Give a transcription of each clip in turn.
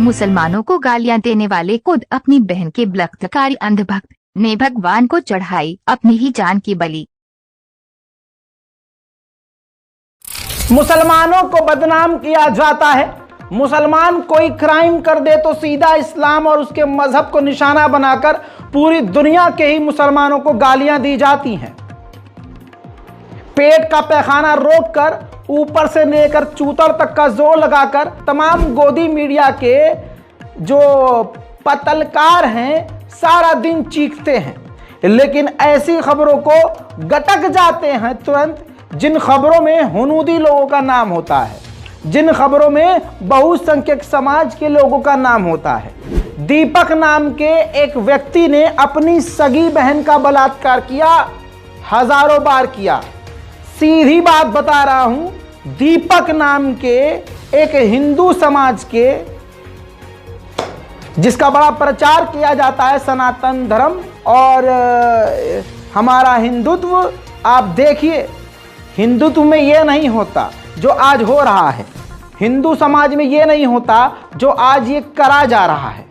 मुसलमानों को गालियां देने वाले खुद अपनी बहन के बलात्कारी अंधभक्त ने भगवान को चढ़ाई अपनी ही जान की बलि। मुसलमानों को बदनाम किया जाता है। मुसलमान कोई क्राइम कर दे तो सीधा इस्लाम और उसके मजहब को निशाना बनाकर पूरी दुनिया के ही मुसलमानों को गालियां दी जाती हैं। पेट का पैखाना रोककर ऊपर से लेकर चूतर तक का जोर लगाकर तमाम गोदी मीडिया के जो पत्रकार हैं सारा दिन चीखते हैं, लेकिन ऐसी खबरों को गटक जाते हैं तुरंत जिन खबरों में हुनूदी लोगों का नाम होता है, जिन खबरों में बहुसंख्यक समाज के लोगों का नाम होता है। दीपक नाम के एक व्यक्ति ने अपनी सगी बहन का बलात्कार किया, हजारों बार किया। सीधी बात बता रहा हूं, दीपक नाम के एक हिंदू समाज के जिसका बड़ा प्रचार किया जाता है सनातन धर्म और हमारा हिंदुत्व, आप देखिए हिंदुत्व में यह नहीं होता जो आज हो रहा है, हिंदू समाज में यह नहीं होता जो आज ये करा जा रहा है।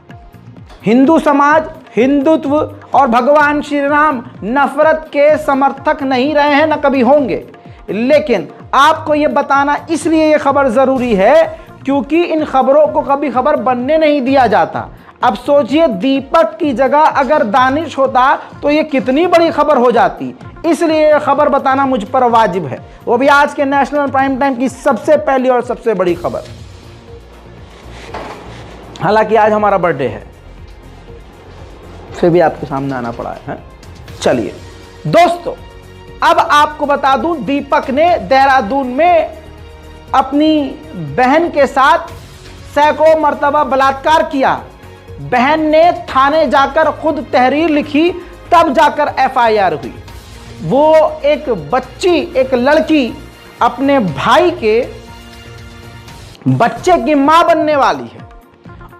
हिंदू समाज हिंदुत्व और भगवान श्री राम नफरत के समर्थक नहीं रहे हैं, न कभी होंगे। लेकिन आपको ये बताना इसलिए ये खबर ज़रूरी है क्योंकि इन खबरों को कभी खबर बनने नहीं दिया जाता। अब सोचिए दीपक की जगह अगर दानिश होता तो ये कितनी बड़ी खबर हो जाती। इसलिए ये खबर बताना मुझ पर वाजिब है, वो भी आज के नेशनल प्राइम टाइम की सबसे पहली और सबसे बड़ी खबर। हालांकि आज हमारा बर्थडे है, फिर भी आपके सामने आना पड़ा है। चलिए दोस्तों, अब आपको बता दूं, दीपक ने देहरादून में अपनी बहन के साथ सैकड़ों मर्तबा बलात्कार किया। बहन ने थाने जाकर खुद तहरीर लिखी, तब जाकर एफआईआर हुई। वो एक बच्ची, एक लड़की अपने भाई के बच्चे की मां बनने वाली है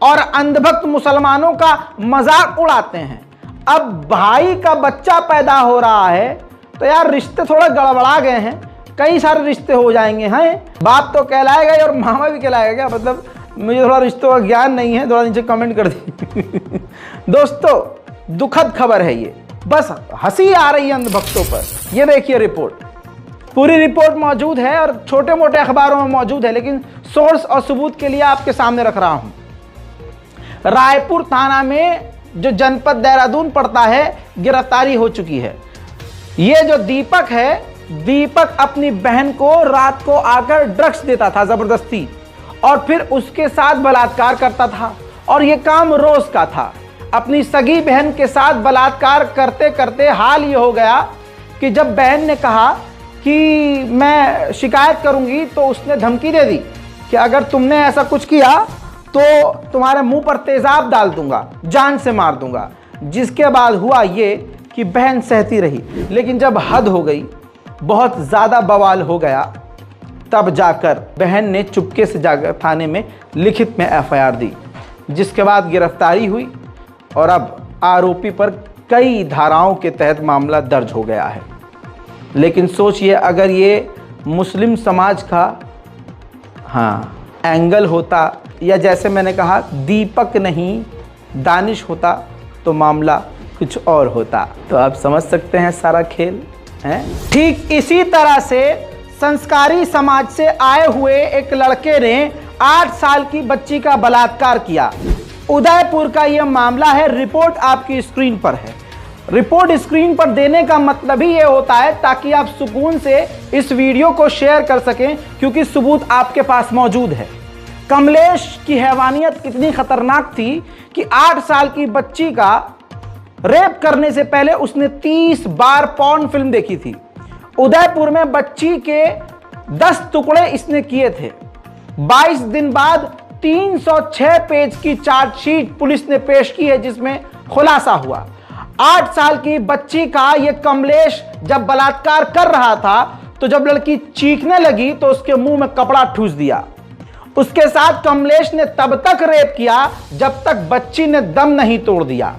और अंधभक्त मुसलमानों का मजाक उड़ाते हैं। अब भाई का बच्चा पैदा हो रहा है तो यार रिश्ते थोड़ा गड़बड़ा गए हैं, कई सारे रिश्ते हो जाएंगे। हैं बाप तो कहलाएगा और मामा भी कहलाएगा क्या? मतलब मुझे थोड़ा रिश्तों का ज्ञान नहीं है, थोड़ा नीचे कमेंट कर दी। दोस्तों दुखद खबर है ये, बस हंसी आ रही है अंधभक्तों पर। ये देखिए रिपोर्ट, पूरी रिपोर्ट मौजूद है और छोटे मोटे अखबारों में मौजूद है, लेकिन सोर्स और सबूत के लिए आपके सामने रख रहा हूं। रायपुर थाना में जो जनपद देहरादून पड़ता है, गिरफ्तारी हो चुकी है। ये जो दीपक है, दीपक अपनी बहन को रात को आकर ड्रग्स देता था जबरदस्ती और फिर उसके साथ बलात्कार करता था और ये काम रोज का था। अपनी सगी बहन के साथ बलात्कार करते करते हाल ये हो गया कि जब बहन ने कहा कि मैं शिकायत करूंगी तो उसने धमकी दे दी कि अगर तुमने ऐसा कुछ किया तो तुम्हारे मुंह पर तेजाब डाल दूंगा, जान से मार दूंगा। जिसके बाद हुआ ये कि बहन सहती रही, लेकिन जब हद हो गई, बहुत ज़्यादा बवाल हो गया, तब जाकर बहन ने चुपके से जाकर थाने में लिखित में एफआईआर दी, जिसके बाद गिरफ्तारी हुई और अब आरोपी पर कई धाराओं के तहत मामला दर्ज हो गया है। लेकिन सोचिए अगर ये मुस्लिम समाज का एंगल होता या जैसे मैंने कहा दीपक नहीं दानिश होता तो मामला कुछ और होता। तो आप समझ सकते हैं सारा खेल है। ठीक इसी तरह से संस्कारी समाज से आए हुए एक लड़के ने 8 साल की बच्ची का बलात्कार किया। उदयपुर का यह मामला है। रिपोर्ट आपकी स्क्रीन पर है। रिपोर्ट स्क्रीन पर देने का मतलब ही यह होता है ताकि आप सुकून से इस वीडियो को शेयर कर सकें, क्योंकि सबूत आपके पास मौजूद है। कमलेश की हैवानियत कितनी खतरनाक थी कि 8 साल की बच्ची का रेप करने से पहले उसने 30 बार पॉर्न फिल्म देखी थी। उदयपुर में बच्ची के 10 टुकड़े इसने किए थे। 22 दिन बाद 306 पेज की चार्जशीट पुलिस ने पेश की है, जिसमें खुलासा हुआ 8 साल की बच्ची का यह कमलेश जब बलात्कार कर रहा था तो जब लड़की चीखने लगी तो उसके मुंह में कपड़ा ठूस दिया। उसके साथ कमलेश ने तब तक रेप किया जब तक बच्ची ने दम नहीं तोड़ दिया।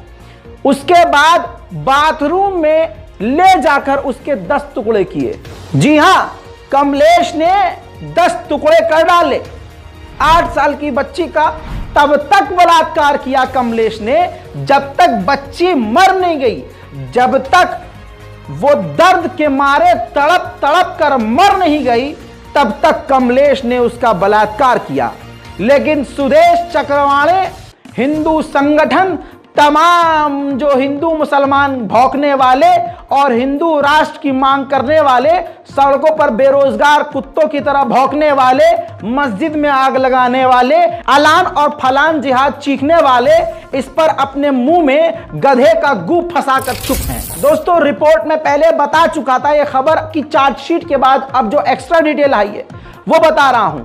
उसके बाद बाथरूम में ले जाकर उसके 10 टुकड़े किए। जी हां, कमलेश ने 10 टुकड़े कर डाले। 8 साल की बच्ची का तब तक बलात्कार किया कमलेश ने जब तक बच्ची मर नहीं गई, जब तक वो दर्द के मारे तड़प तड़प कर मर नहीं गई, तब तक कमलेश ने उसका बलात्कार किया। लेकिन सुदेश चक्रवाणे, हिंदू संगठन, तमाम जो हिंदू मुसलमान भौंकने वाले और हिंदू राष्ट्र की मांग करने वाले, सड़कों पर बेरोजगार कुत्तों की तरह भौंकने वाले, मस्जिद में आग लगाने वाले, अलान और फलान जिहाद चीखने वाले, इस पर अपने मुंह में गधे का गू फंसाकर चुप हैं। दोस्तों, रिपोर्ट में पहले बता चुका था, यह खबर की चार्जशीट के बाद अब जो एक्स्ट्रा डिटेल आई है वो बता रहा हूं।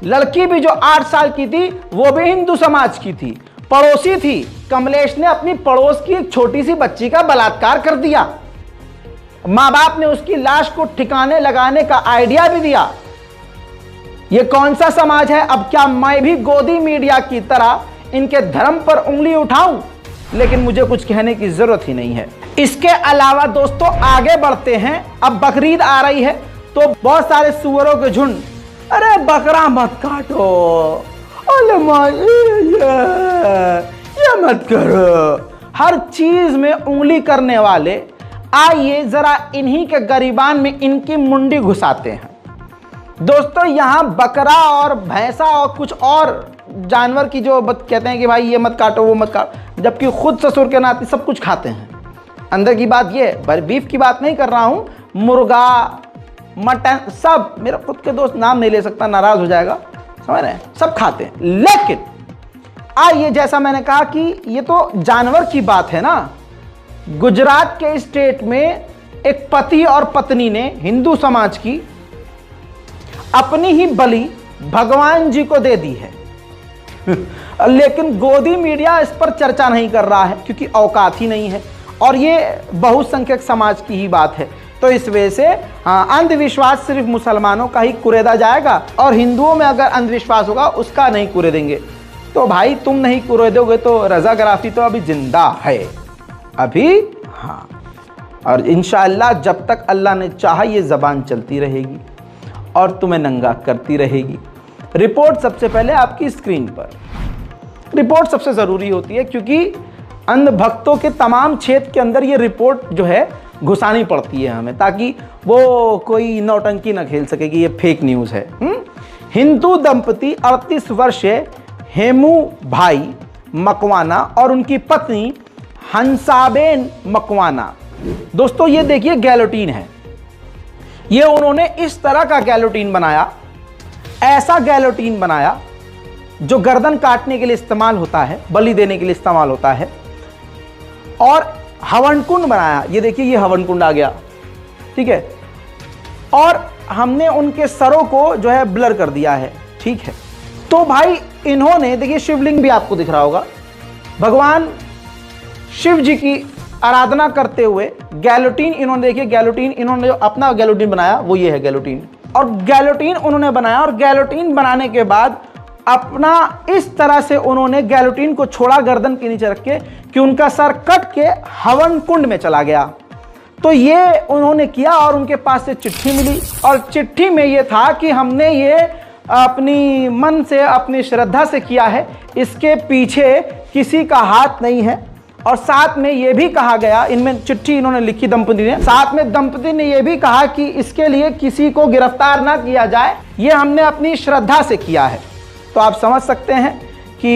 लड़की भी जो 8 साल की थी वो भी हिंदू समाज की थी, पड़ोसी थी। कमलेश ने अपनी पड़ोस की एक छोटी सी बच्ची का बलात्कार कर दिया। मां बाप ने उसकी लाश को ठिकाने लगाने का आइडिया भी दिया। यह कौन सा समाज है? अब क्या मैं भी गोदी मीडिया की तरह इनके धर्म पर उंगली उठाऊं? लेकिन मुझे कुछ कहने की जरूरत ही नहीं है। इसके अलावा दोस्तों आगे बढ़ते हैं। अब बकरीद आ रही है तो बहुत सारे सुअरों के झुंड, अरे बकरा मत काटो, अरे ये मत करो, हर चीज में उंगली करने वाले, आइए जरा इन्हीं के गरिबान में इनकी मुंडी घुसाते हैं। दोस्तों, यहां बकरा और भैंसा और कुछ और जानवर की जो कहते हैं कि भाई ये मत काटो वो मत काटो, जबकि खुद ससुर के नाते सब कुछ खाते हैं। अंदर की बात ये, बीफ की बात नहीं कर रहा हूं, मुर्गा, मटन, सब। मेरा खुद के दोस्त नाम नहीं ले सकता, नाराज हो जाएगा, समझ रहे हैं, सब खाते हैं। लेकिन आइए, जैसा मैंने कहा कि ये तो जानवर की बात है ना। गुजरात के स्टेट में एक पति और पत्नी ने, हिंदू समाज की, अपनी ही बलि भगवान जी को दे दी है। लेकिन गोदी मीडिया इस पर चर्चा नहीं कर रहा है क्योंकि औकात ही नहीं है, और ये बहुसंख्यक समाज की ही बात है। तो इस वजह से अंधविश्वास सिर्फ मुसलमानों का ही कुरेदा जाएगा, और हिंदुओं में अगर अंधविश्वास होगा उसका नहीं कुरेदेंगे। तो भाई तुम नहीं कुरेदोगे तो रज़ाकाराफी तो अभी जिंदा है, अभी। हाँ, और इंशाअल्लाह जब तक अल्लाह ने चाहा ये ज़बान चलती रहेगी और तुम्हें नंगा करती रहेगी। रिपोर्ट सबसे पहले आपकी स्क्रीन पर। रिपोर्ट सबसे ज़रूरी होती है क्योंकि अंध भक्तों के तमाम क्षेत्र के अंदर ये रिपोर्ट जो है घुसानी पड़ती है हमें, ताकि वो कोई नौटंकी ना खेल सके कि ये फेक न्यूज़ है। हिंदू दंपति 38 वर्षीय हेमू भाई मकवाना और उनकी पत्नी हंसाबेन मकवाना। दोस्तों ये देखिए गैलोटीन है, ये उन्होंने इस तरह का गैलोटीन बनाया, ऐसा गैलोटीन बनाया जो गर्दन काटने के लिए इस्तेमाल होता है, बलि देने के लिए इस्तेमाल होता है, और हवन कुंड बनाया। ये देखिए, ये हवन कुंड आ गया, ठीक है, और हमने उनके सरों को जो है ब्लर कर दिया है, ठीक है। तो भाई इन्होंने, देखिए शिवलिंग भी आपको दिख रहा होगा, भगवान शिव जी की आराधना करते हुए गैलोटीन इन्होंने, देखिए गैलोटीन इन्होंने जो अपना गैलोटीन बनाया वो ये है गैलोटीन, और गैलोटीन उन्होंने बनाया, और गैलोटीन बनाने के बाद अपना इस तरह से उन्होंने गैलोटीन को छोड़ा गर्दन के नीचे रख के कि उनका सर कट के हवन कुंड में चला गया। तो ये उन्होंने किया, और उनके पास से चिट्ठी मिली, और चिट्ठी में ये था कि हमने ये अपनी मन से, अपनी श्रद्धा से किया है, इसके पीछे किसी का हाथ नहीं है। और साथ में ये भी कहा गया, इनमें चिट्ठी इन्होंने लिखी दंपति ने, साथ में दंपति ने ये भी कहा कि इसके लिए किसी को गिरफ्तार ना किया जाए, ये हमने अपनी श्रद्धा से किया है। तो आप समझ सकते हैं कि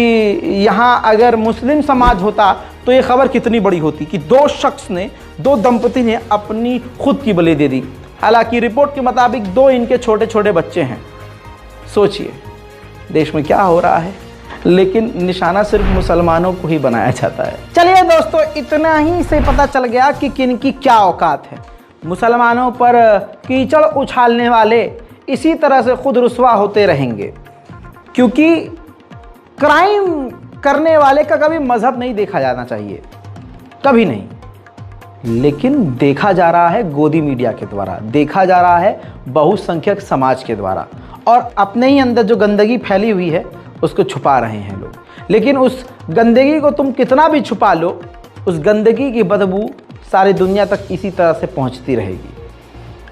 यहाँ अगर मुस्लिम समाज होता तो ये खबर कितनी बड़ी होती कि दो शख्स ने, दो दंपति ने अपनी खुद की बलि दे दी। हालांकि रिपोर्ट के मुताबिक 2 इनके छोटे छोटे बच्चे हैं। सोचिए देश में क्या हो रहा है, लेकिन निशाना सिर्फ मुसलमानों को ही बनाया जाता है। चलिए दोस्तों, इतना ही से पता चल गया कि किन की क्या औकात है। मुसलमानों पर कीचड़ उछालने वाले इसी तरह से खुद रुसवा होते रहेंगे, क्योंकि क्राइम करने वाले का कभी मजहब नहीं देखा जाना चाहिए, कभी नहीं। लेकिन देखा जा रहा है गोदी मीडिया के द्वारा, देखा जा रहा है बहुसंख्यक समाज के द्वारा, और अपने ही अंदर जो गंदगी फैली हुई है उसको छुपा रहे हैं लोग। लेकिन उस गंदगी को तुम कितना भी छुपा लो, उस गंदगी की बदबू सारी दुनिया तक इसी तरह से पहुंचती रहेगी।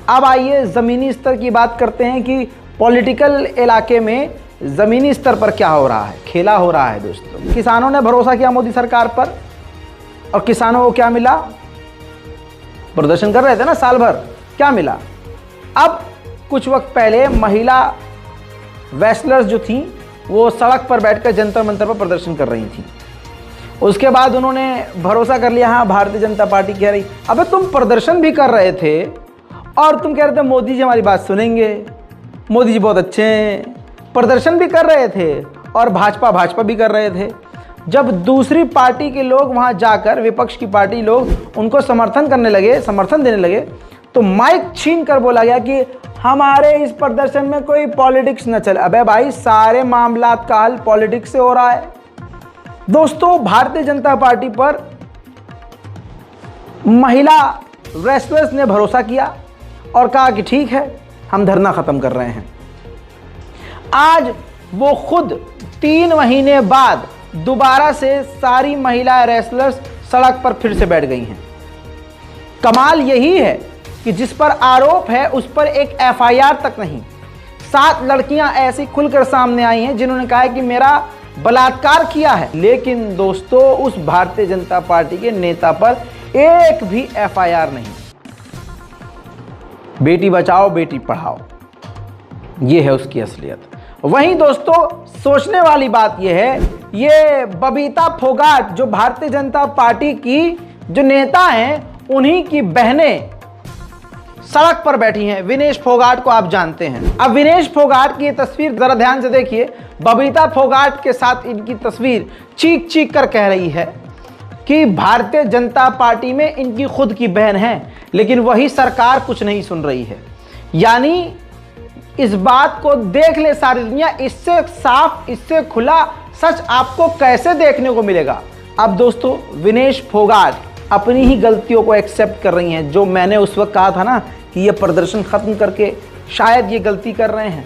अब आइए ज़मीनी स्तर की बात करते हैं कि पॉलिटिकल इलाके में जमीनी स्तर पर क्या हो रहा है, खेला हो रहा है दोस्तों। किसानों ने भरोसा किया मोदी सरकार पर और किसानों को क्या मिला? प्रदर्शन कर रहे थे ना साल भर, क्या मिला? अब कुछ वक्त पहले महिला रेसलर्स जो थी वो सड़क पर बैठकर जंतर मंतर पर प्रदर्शन कर रही थी। उसके बाद उन्होंने भरोसा कर लिया, हाँ भारतीय जनता पार्टी कह रही। अबे तुम प्रदर्शन भी कर रहे थे और तुम कह रहे थे मोदी जी हमारी बात सुनेंगे, मोदी जी बहुत अच्छे हैं। प्रदर्शन भी कर रहे थे और भाजपा भी कर रहे थे। जब दूसरी पार्टी के लोग वहां जाकर, विपक्ष की पार्टी लोग उनको समर्थन देने लगे, तो माइक छीन कर बोला गया कि हमारे इस प्रदर्शन में कोई पॉलिटिक्स न चले। अबे भाई, सारे मामलात का हल पॉलिटिक्स से हो रहा है दोस्तों। भारतीय जनता पार्टी पर महिला रेसलर्स ने भरोसा किया और कहा कि ठीक है, हम धरना खत्म कर रहे हैं। आज वो खुद 3 महीने बाद दोबारा से सारी महिला रेसलर्स सड़क पर फिर से बैठ गई हैं। कमाल यही है कि जिस पर आरोप है उस पर एक एफआईआर तक नहीं। 7 लड़कियां ऐसी खुलकर सामने आई हैं जिन्होंने कहा है कि मेरा बलात्कार किया है, लेकिन दोस्तों उस भारतीय जनता पार्टी के नेता पर एक भी एफआईआर नहीं। बेटी बचाओ बेटी पढ़ाओ, ये है उसकी असलियत। वहीं दोस्तों सोचने वाली बात यह है, ये बबीता फोगाट जो भारतीय जनता पार्टी की जो नेता हैं, उन्हीं की बहनें सड़क पर बैठी हैं। विनेश फोगाट को आप जानते हैं। अब विनेश फोगाट की ये तस्वीर जरा ध्यान से देखिए। बबीता फोगाट के साथ इनकी तस्वीर चीख चीख कर कह रही है कि भारतीय जनता पार्टी में इनकी खुद की बहन है, लेकिन वही सरकार कुछ नहीं सुन रही है। यानी इस बात को देख ले सारी दुनिया, इससे साफ, इससे खुला सच आपको कैसे देखने को मिलेगा। अब दोस्तों विनेश फोगाट अपनी ही गलतियों को एक्सेप्ट कर रही हैं। जो मैंने उस वक्त कहा था ना कि ये प्रदर्शन खत्म करके शायद ये गलती कर रहे हैं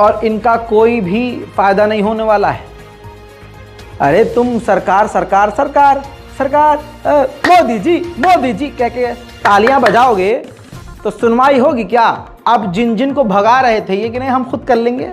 और इनका कोई भी फायदा नहीं होने वाला है। अरे तुम सरकार सरकार सरकार सरकार मोदी जी कह के तालियां बजाओगे तो सुनवाई होगी क्या? अब जिन जिन को भगा रहे थे ये कि नहीं हम खुद कर लेंगे,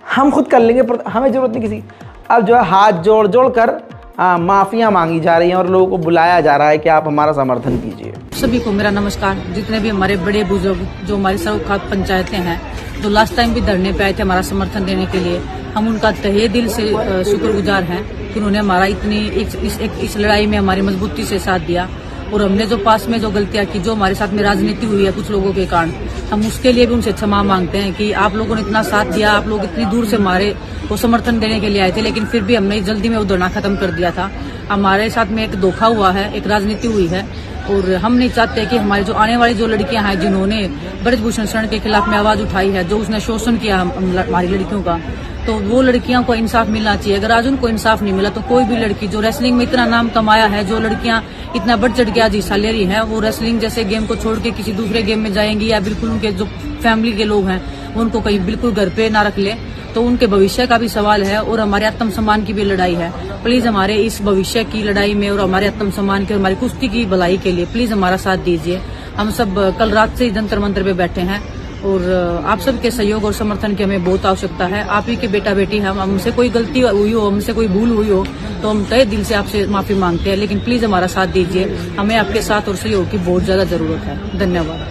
हमें जरूरत नहीं किसी। अब जो है हाथ जोड़ जोड़ कर माफियां मांगी जा रही हैं और लोगों को बुलाया जा रहा है कि आप हमारा समर्थन कीजिए। सभी को मेरा नमस्कार। जितने भी हमारे बड़े बुजुर्ग जो हमारी सड़क पंचायतें हैं, जो लास्ट टाइम भी धरने पे आए थे हमारा समर्थन देने के लिए, हम उनका तहे दिल से शुक्रगुजार हैं कि उन्होंने हमारा इस लड़ाई में हमारी मजबूती से साथ दिया। और हमने जो पास में जो गलतियां की, जो हमारे साथ में राजनीति हुई है कुछ लोगों के कारण, हम उसके लिए भी उनसे क्षमा मांगते हैं कि आप लोगों ने इतना साथ दिया, आप लोग इतनी दूर से हमारे को समर्थन देने के लिए आए थे, लेकिन फिर भी हमने जल्दी में वो धरना खत्म कर दिया था। हमारे साथ में एक धोखा हुआ है, एक राजनीति हुई है और हम नहीं चाहते कि हमारी जो आने वाली जो लड़कियां हैं जिन्होंने ब्रजभूषण शरण के खिलाफ में आवाज उठाई है, जो उसने शोषण किया हमारी लड़कियों का, तो वो लड़कियों को इंसाफ मिलना चाहिए। अगर आज उनको इंसाफ नहीं मिला तो कोई भी लड़की जो रेसलिंग में इतना नाम कमाया है, जो लड़कियां इतना बढ़ चढ़ के आज हिस्सा ले रही हैं, वो रेसलिंग जैसे गेम को छोड़ के किसी दूसरे गेम में जाएंगी या बिल्कुल उनके जो फैमिली के लोग हैं उनको कहीं बिल्कुल घर पे ना रख ले, तो उनके भविष्य का भी सवाल है और हमारे आत्म सम्मान की भी लड़ाई है। प्लीज हमारे इस भविष्य की लड़ाई में और हमारे आत्म सम्मान के, हमारी कुश्ती की भलाई के लिए प्लीज हमारा साथ दीजिए। हम सब कल रात से जंतर मंतर पे बैठे हैं और आप सबके सहयोग और समर्थन की हमें बहुत आवश्यकता है। आप ही के बेटा बेटी हम, हमसे कोई गलती हुई हो, हमसे कोई भूल हुई हो तो हम तहे दिल से आपसे माफी मांगते हैं, लेकिन प्लीज हमारा साथ दीजिए। हमें आपके साथ और सहयोग की बहुत ज्यादा जरूरत है। धन्यवाद।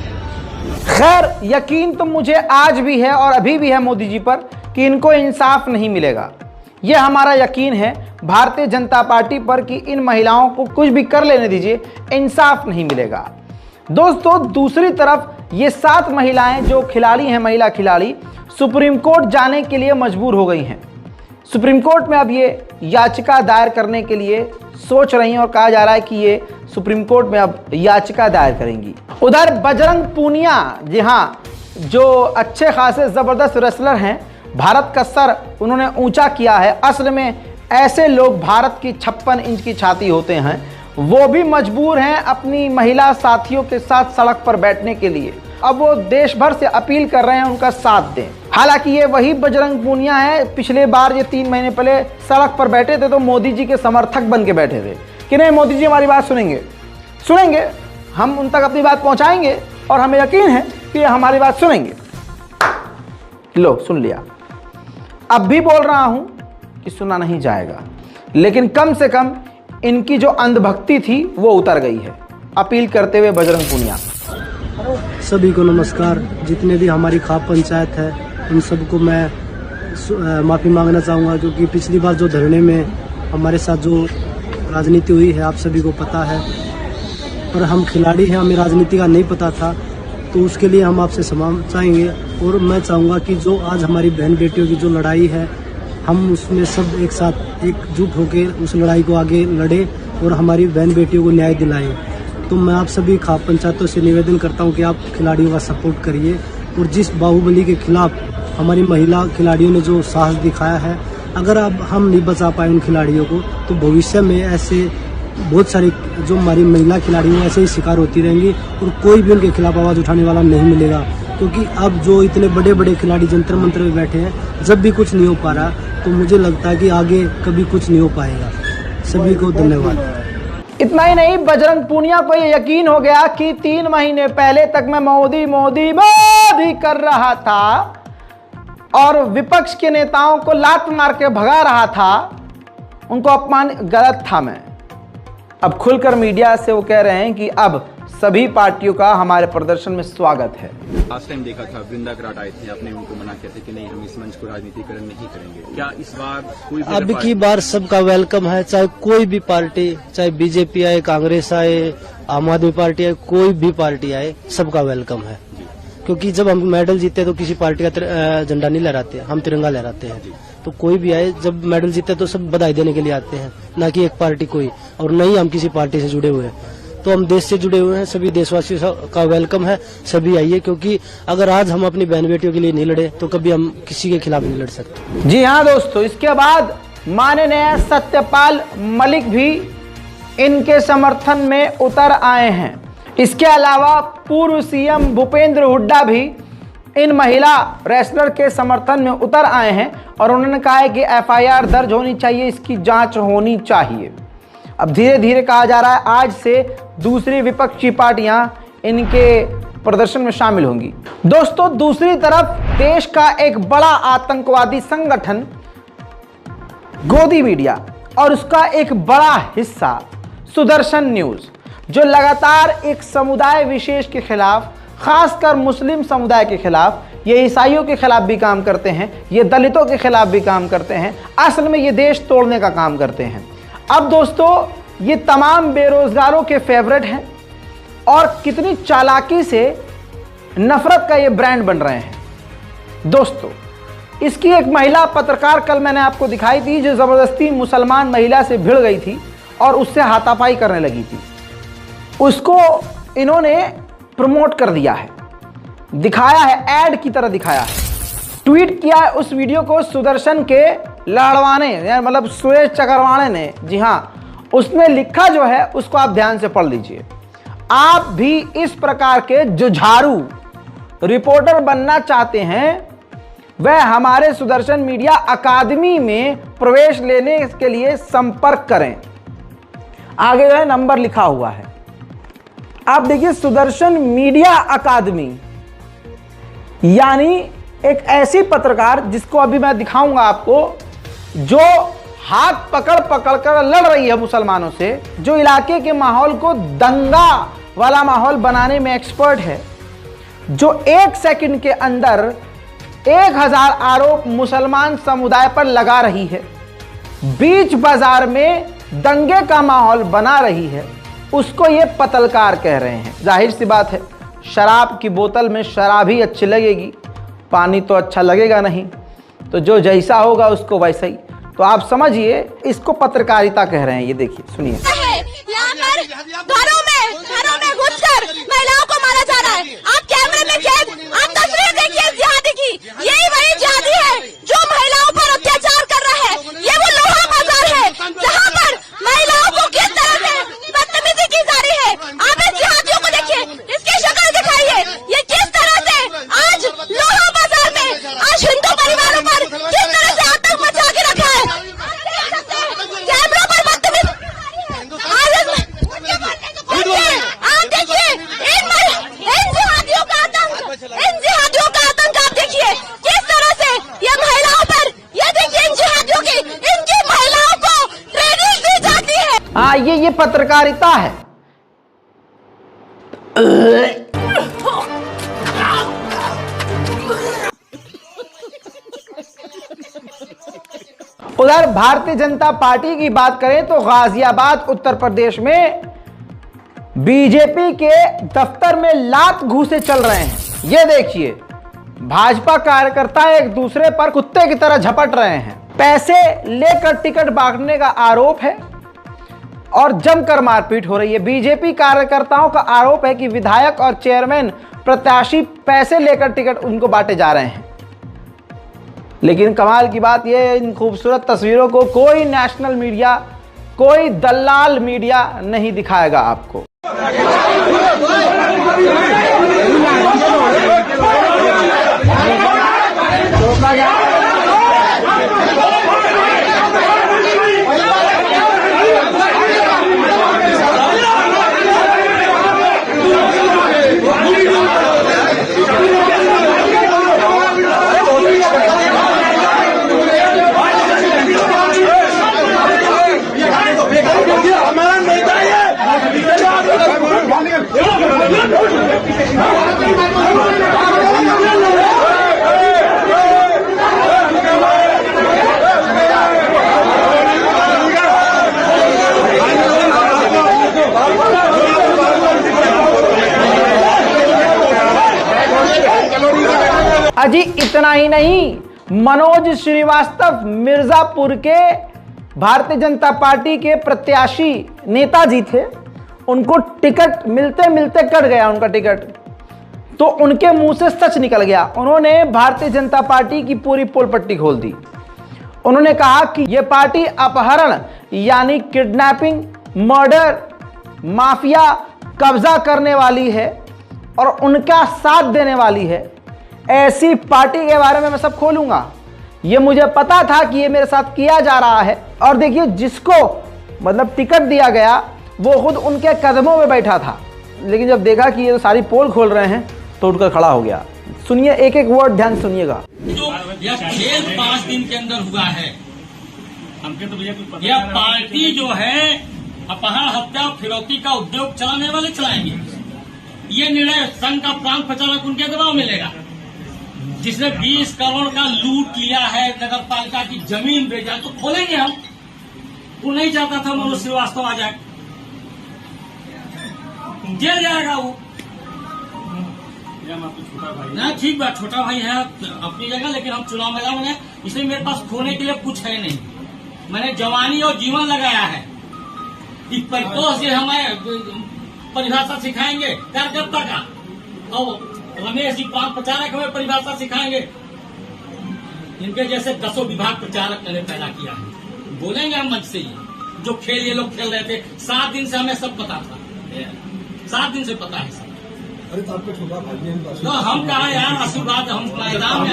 खैर, यकीन तो मुझे आज भी है और अभी भी है मोदी जी पर कि इनको इंसाफ नहीं मिलेगा। यह हमारा यकीन है भारतीय जनता पार्टी पर कि इन महिलाओं को कुछ भी कर लेने दीजिए, इंसाफ नहीं मिलेगा। दोस्तों दूसरी तरफ ये 7 महिलाएं जो खिलाड़ी हैं, महिला खिलाड़ी, सुप्रीम कोर्ट जाने के लिए मजबूर हो गई हैं। सुप्रीम कोर्ट में अब ये याचिका दायर करने के लिए सोच रही हैं और कहा जा रहा है कि ये सुप्रीम कोर्ट में अब याचिका दायर करेंगी। उधर बजरंग पूनिया, जी हाँ, जो अच्छे खासे जबरदस्त रेसलर हैं, भारत का सर उन्होंने ऊंचा किया है। असल में ऐसे लोग भारत की 56 इंच की छाती होते हैं, वो भी मजबूर हैं अपनी महिला साथियों के साथ सड़क पर बैठने के लिए। अब वो देश भर से अपील कर रहे हैं उनका साथ दें। हालांकि ये वही बजरंग पूनिया है, पिछले बार ये 3 महीने पहले सड़क पर बैठे थे तो मोदी जी के समर्थक बन के बैठे थे कि नहीं मोदी जी हमारी बात सुनेंगे, हम उन तक अपनी बात पहुंचाएंगे और हमें यकीन है कि हमारी बात सुनेंगे। लो सुन लिया। अब भी बोल रहा हूं कि सुना नहीं जाएगा, लेकिन कम से कम इनकी जो अंधभक्ति थी वो उतर गई है। अपील करते हुए बजरंग पूनिया। सभी को नमस्कार। जितने भी हमारी खाप पंचायत है उन सबको मैं माफ़ी मांगना चाहूँगा, क्योंकि पिछली बार जो धरने में हमारे साथ जो राजनीति हुई है आप सभी को पता है, और हम खिलाड़ी हैं, हमें राजनीति का नहीं पता था, तो उसके लिए हम आपसे क्षमा चाहेंगे। और मैं चाहूँगा कि जो आज हमारी बहन बेटियों की जो लड़ाई है, हम उसमें सब एक साथ एकजुट होकर उस लड़ाई को आगे लड़े और हमारी बहन बेटियों को न्याय दिलाएं। तो मैं आप सभी खाप पंचायतों से निवेदन करता हूं कि आप खिलाड़ियों का सपोर्ट करिए, और जिस बाहुबली के खिलाफ हमारी महिला खिलाड़ियों ने जो साहस दिखाया है, अगर अब हम नहीं बचा पाए उन खिलाड़ियों को, तो भविष्य में ऐसे बहुत सारी जो हमारी महिला खिलाड़ी हैं ऐसे ही शिकार होती रहेंगी और कोई भी उनके खिलाफ आवाज़ उठाने वाला नहीं मिलेगा। क्योंकि अब जो इतने बड़े बड़े खिलाड़ी जंतर मंत्र में बैठे हैं, जब भी कुछ नहीं हो पा रहा, तो मुझे लगता है कि आगे कभी कुछ नहीं हो पाएगा। सभी को धन्यवाद। इतना ही नहीं, बजरंग पूनिया को ये यकीन हो गया कि 3 महीने पहले तक मैं मोदी मोदी मोदी कर रहा था और विपक्ष के नेताओं को लात मार के भगा रहा था, उनको अपमान गलत था मैं। अब खुलकर मीडिया से वो कह रहे हैं कि अब सभी पार्टियों का हमारे प्रदर्शन में स्वागत है। लास्ट टाइम देखा था वृंदा कराट आए थे, आपने उनको मना किया था कि नहीं हम इस मंच को राजनीतिकरण नहीं करेंगे। क्या इस बार कोई अब की बार सबका वेलकम है, चाहे कोई भी पार्टी, चाहे बीजेपी आए, कांग्रेस आए, आम आदमी पार्टी आए, कोई भी पार्टी आए, सबका वेलकम है। क्योंकि जब हम मेडल जीते तो किसी पार्टी का झंडा नहीं लहराते, हम तिरंगा लहराते हैं। तो कोई भी आए जब मेडल जीते तो सब बधाई देने के लिए आते हैं, ना कि एक पार्टी कोई, और नहीं हम किसी पार्टी से जुड़े हुए हैं। तो हम देश से जुड़े हुए हैं, सभी देशवासियों का वेलकम है, सभी आइए। क्योंकि अगर आज हम अपनी बहन बेटियों के लिए नहीं लड़े तो कभी हम किसी के खिलाफ नहीं लड़ सकते। जी हाँ दोस्तों, इसके बाद माननीय सत्यपाल मलिक भी इनके समर्थन में उतर आए हैं। इसके अलावा पूर्व सीएम भूपेंद्र हुड्डा भी इन महिला रेसलर के समर्थन में उतर आए हैं और उन्होंने कहा है कि एफआईआर दर्ज होनी चाहिए, इसकी जांच होनी चाहिए। अब धीरे धीरे कहा जा रहा है आज से दूसरी विपक्षी पार्टियां इनके प्रदर्शन में शामिल होंगी। दोस्तों, दूसरी तरफ देश का एक बड़ा आतंकवादी संगठन गोदी मीडिया और उसका एक बड़ा हिस्सा सुदर्शन न्यूज, जो लगातार एक समुदाय विशेष के खिलाफ, खासकर मुस्लिम समुदाय के खिलाफ, ये ईसाइयों के खिलाफ भी काम करते हैं, ये दलितों के खिलाफ भी काम करते हैं, असल में ये देश तोड़ने का काम करते हैं। अब दोस्तों, ये तमाम बेरोजगारों के फेवरेट हैं और कितनी चालाकी से नफरत का ये ब्रांड बन रहे हैं। दोस्तों, इसकी एक महिला पत्रकार कल मैंने आपको दिखाई थी, जो जबरदस्ती मुसलमान महिला से भिड़ गई थी और उससे हाथापाई करने लगी थी। उसको इन्होंने प्रमोट कर दिया है, दिखाया है, ऐड की तरह दिखाया है, ट्वीट किया है उस वीडियो को सुदर्शन के लड़वाने, मतलब सुरेश चकरवाणे ने। जी हाँ, उसने लिखा जो है उसको आप ध्यान से पढ़ लीजिए। आप भी इस प्रकार के जुझारू रिपोर्टर बनना चाहते हैं, वह हमारे सुदर्शन मीडिया अकादमी में प्रवेश लेने के लिए संपर्क करें। आगे जो है नंबर लिखा हुआ है, आप देखिए, सुदर्शन मीडिया अकादमी, यानी एक ऐसी पत्रकार जिसको अभी मैं दिखाऊंगा आपको, जो हाथ पकड़ पकड़ कर लड़ रही है मुसलमानों से, जो इलाके के माहौल को दंगा वाला माहौल बनाने में एक्सपर्ट है, जो 1 सेकंड के अंदर 1000 आरोप मुसलमान समुदाय पर लगा रही है, बीच बाजार में दंगे का माहौल बना रही है, उसको ये पत्रकार कह रहे हैं। जाहिर सी बात है, शराब की बोतल में शराब ही अच्छी लगेगी, पानी तो अच्छा लगेगा नहीं, तो जो जैसा होगा उसको वैसा ही। तो आप समझिए, इसको पत्रकारिता कह रहे हैं। ये देखिए, सुनिए। यहाँ पर घरों में घुसकर महिलाओं को मारा जा रहा है। आप कैमरे में कैद, आप तस्वीर देखिए जिहादी की। यही वही जिहादी है जो महिलाओं पर अत्याचार कर रहा है। ये वो लोहा बाजार है जहाँ पर महिलाओं को किस तरह से बदतमीजी की जा रही है। आप इस जिहादियों को देखिए, इसकी शक्ल दिखाइए, ये किस तरह से आज लोहा बाजार में आज हिंदू परिवारों पर किस तरह से आतंक मचा के रखा है। कैमरों पर बदतमीजी, आप देखिए इन जिहादियों का आतंक, इन जिहादियों का ये पत्रकारिता है? उधर भारतीय जनता पार्टी की बात करें तो गाजियाबाद उत्तर प्रदेश में बीजेपी के दफ्तर में लात घूंसे चल रहे हैं। ये देखिए, भाजपा कार्यकर्ता एक दूसरे पर कुत्ते की तरह झपट रहे हैं। पैसे लेकर टिकट बांटने का आरोप है और जमकर मारपीट हो रही है। बीजेपी कार्यकर्ताओं का आरोप है कि विधायक और चेयरमैन प्रत्याशी पैसे लेकर टिकट उनको बांटे जा रहे हैं। लेकिन कमाल की बात यह है, इन खूबसूरत तस्वीरों को कोई नेशनल मीडिया, कोई दलाल मीडिया नहीं दिखाएगा आपको। अजी इतना ही नहीं, मनोज श्रीवास्तव मिर्जापुर के भारतीय जनता पार्टी के प्रत्याशी नेताजी थे। उनको टिकट मिलते मिलते कट गया उनका टिकट, तो उनके मुंह से सच निकल गया। उन्होंने भारतीय जनता पार्टी की पूरी पोल पट्टी खोल दी। उन्होंने कहा कि यह पार्टी अपहरण यानी किडनैपिंग, मर्डर, माफिया कब्जा करने वाली है और उनका साथ देने वाली है। ऐसी पार्टी के बारे में मैं सब खोलूंगा। ये मुझे पता था कि ये मेरे साथ किया जा रहा है। और देखिए, जिसको मतलब टिकट दिया गया वो खुद उनके कदमों में बैठा था, लेकिन जब देखा कि ये तो सारी पोल खोल रहे हैं तो उठकर खड़ा हो गया। सुनिए, एक एक वर्ड ध्यान सुनिएगा। जो यह खेल 5 दिन के अंदर हुआ है, यह पार्टी जो है अपहरण, हत्या और फिरौती का उद्योग चलाने वाले चलाएंगे। ये निर्णय संघ का प्रांत प्रचारक उनके दबाव में लेगा। जिसने 20 करोड़ का लूट लिया है, नगर पालिका की जमीन बेचा, तो खोलेंगे हम। वो नहीं चाहता था मनोज श्रीवास्तव आ जाए, जेल जाएगा वो। ना ठीक बात, छोटा भाई है अपनी जगह, लेकिन हम चुनाव मैदान में, इसलिए मेरे पास खोने के लिए कुछ है नहीं। मैंने जवानी और जीवन लगाया है। इस परितोष से हमें परिभाषा सिखाएंगे कार्यकर्ता का, और रमेश जी प्रांत प्रचारक हमें परिभाषा सिखाएंगे। इनके जैसे 10 विभाग प्रचारक मैंने पैदा किया है। बोलेंगे हम मंच से ही, जो खेल ये लोग खेल रहे थे 7 दिन से हमें सब पता था। 7 दिन से पता है सब। अरे तो आपका छोटा भाई है तो हम कहा यार आशीर्वाद, हम मैदान में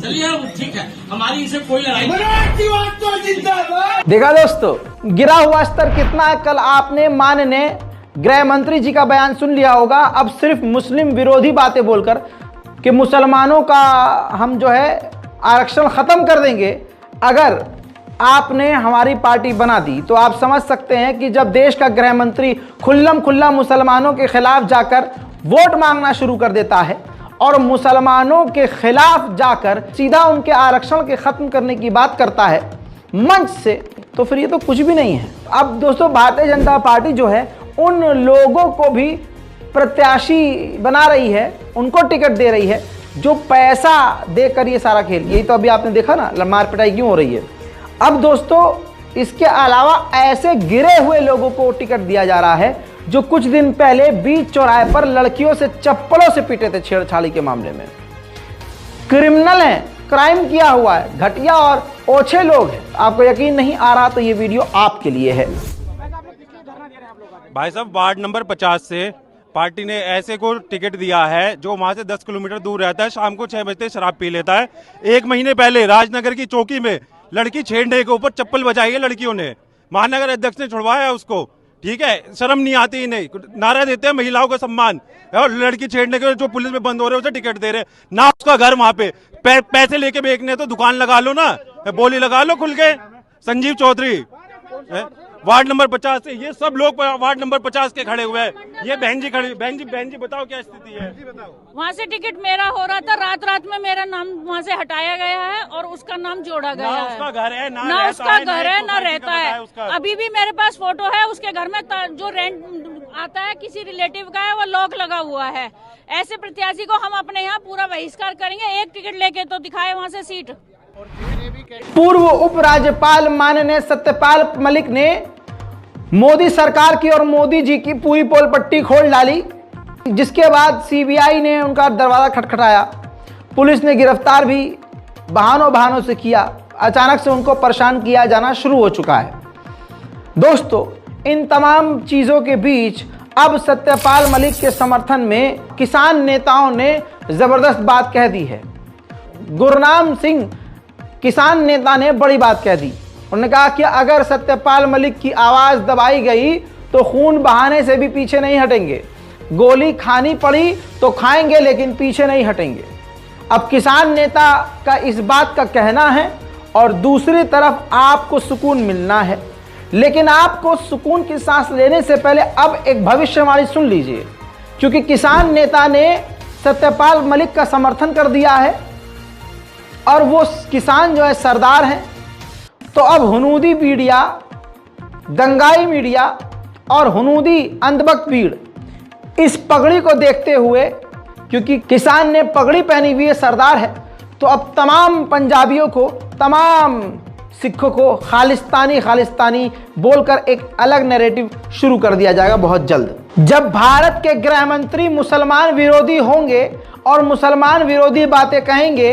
चलिए ठीक है, हमारी इनसे कोई लड़ाई नहीं। देखा दोस्तों, गिरा हुआ स्तर कितना है। कल आपने माननीय गृह मंत्री जी का बयान सुन लिया होगा। अब सिर्फ मुस्लिम विरोधी बातें बोलकर कि मुसलमानों का हम जो है आरक्षण खत्म कर देंगे अगर आपने हमारी पार्टी बना दी, तो आप समझ सकते हैं कि जब देश का गृह मंत्री खुल्लम खुल्ला मुसलमानों के खिलाफ जाकर वोट मांगना शुरू कर देता है और मुसलमानों के खिलाफ जाकर सीधा उनके आरक्षण के खत्म करने की बात करता है मंच से, तो फिर ये तो कुछ भी नहीं है। अब दोस्तों, भारतीय जनता पार्टी जो है उन लोगों को भी प्रत्याशी बना रही है, उनको टिकट दे रही है जो पैसा देकर ये सारा खेल। यही तो अभी आपने देखा ना, मार पिटाई क्यों हो रही है। अब दोस्तों, इसके अलावा ऐसे गिरे हुए लोगों को टिकट दिया जा रहा है जो कुछ दिन पहले बीच चौराहे पर लड़कियों से चप्पलों से पीटे थे छेड़छाड़ी के मामले में। क्रिमिनल हैं, क्राइम किया हुआ है, घटिया और ओछे लोग हैं। आपको यकीन नहीं आ रहा तो ये वीडियो आपके लिए है। भाई साहब, वार्ड नंबर 50 से पार्टी ने ऐसे को टिकट दिया है जो वहां से 10 किलोमीटर दूर रहता है, शाम को 6 बजे शराब पी लेता है। 1 महीने पहले राजनगर की चौकी में लड़की छेड़ने के ऊपर चप्पल बजाई है लड़कियों ने, महानगर अध्यक्ष ने छुड़वाया उसको। ठीक है, शर्म नहीं आती इन्हें, नारा देते हैं महिलाओं का सम्मान, और लड़की छेड़ने के जो पुलिस में बंद हो रहे हैं उसे टिकट दे रहे ना। उसका घर वहां पे पैसे लेके बेचने तो दुकान लगा लो ना, बोली लगा लो खुल के। संजीव चौधरी वार्ड नंबर 50 से ये सब लोग वार्ड नंबर 50 के खड़े हुए हैं। ये बहन जी खड़ी, बहन जी बताओ क्या स्थिति है? वहाँ से टिकट मेरा हो रहा था, रात में मेरा नाम वहाँ से हटाया गया है और उसका नाम जोड़ा गया है। उसका घर है ना उसका घर है ना रहता है। अभी भी मेरे पास फोटो है, उसके घर में जो रेंट आता है किसी रिलेटिव का है, वो लॉक लगा हुआ है। ऐसे प्रत्याशी को हम अपने यहाँ पूरा बहिष्कार करेंगे। एक टिकट लेके तो दिखाए वहाँ से सीट। पूर्व उपराज्यपाल माननीय सत्यपाल मलिक ने मोदी सरकार की और मोदी जी की पूरी पोल पट्टी खोल डाली, जिसके बाद सीबीआई ने उनका दरवाजा खटखटाया। पुलिस ने गिरफ्तार भी बहानों से किया। अचानक से उनको परेशान किया जाना शुरू हो चुका है। दोस्तों, इन तमाम चीज़ों के बीच अब सत्यपाल मलिक के समर्थन में किसान नेताओं ने ज़बरदस्त बात कह दी है। गुरनाम सिंह किसान नेता ने बड़ी बात कह दी। उन्होंने कहा कि अगर सत्यपाल मलिक की आवाज़ दबाई गई तो खून बहाने से भी पीछे नहीं हटेंगे। गोली खानी पड़ी तो खाएंगे, लेकिन पीछे नहीं हटेंगे। अब किसान नेता का इस बात का कहना है और दूसरी तरफ आपको सुकून मिलना है। लेकिन आपको सुकून की सांस लेने से पहले अब एक भविष्यवाणी सुन लीजिए, क्योंकि किसान नेता ने सत्यपाल मलिक का समर्थन कर दिया है और वो किसान जो है सरदार हैं। तो अब हुनूदी मीडिया, दंगाई मीडिया और हुनूदी अंधभक्त भीड़ इस पगड़ी को देखते हुए, क्योंकि किसान ने पगड़ी पहनी हुई है, सरदार है, तो अब तमाम पंजाबियों को, तमाम सिखों को खालिस्तानी बोलकर एक अलग नैरेटिव शुरू कर दिया जाएगा बहुत जल्द। जब भारत के गृह मंत्री मुसलमान विरोधी होंगे और मुसलमान विरोधी बातें कहेंगे